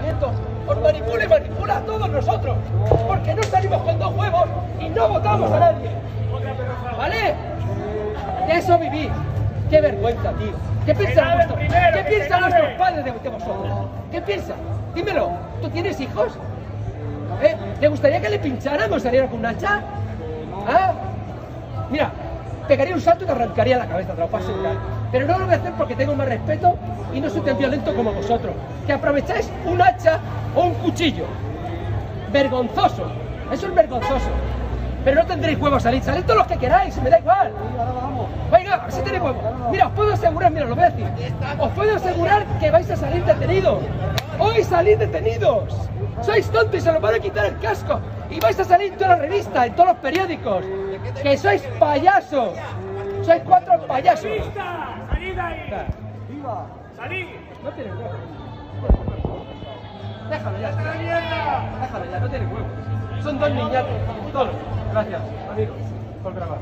ayuntamiento os manipula a todos nosotros, porque no salimos con 2 huevos y no votamos a nadie. ¿Vale? De eso vivís. ¡Qué vergüenza, tío! ¿Qué piensan nuestros padres de vosotros? ¿Qué piensan? Dímelo. ¿Tú tienes hijos? ¿Le gustaría que le pincháramos, saliera con un hacha? ¿Ah? Mira, pegaría un salto y te arrancaría la cabeza, te lo puedo asegurar. Pero no lo voy a hacer porque tengo más respeto y no soy tan violento como vosotros, que aprovecháis un hacha o un cuchillo. Vergonzoso. Eso es vergonzoso. Pero no tendréis huevos a salir. Salid todos los que queráis, me da igual. Venga, a ver si tenéis huevos. Mira, os puedo asegurar, mira, lo voy a decir. Os puedo asegurar que vais a salir detenidos. Hoy salid detenidos. Sois tontos y se los van a quitar el casco. Y vais a salir en todas las revistas, en todos los periódicos. Que sois payasos. Sois 4 payasos. ¡Salid de ahí! ¡Viva! ¡Salid! No tienes huevos. Déjalo ya. Déjalo ya, no tienes huevos. Son 2 niñatos. Todos. Gracias, amigos, por grabar.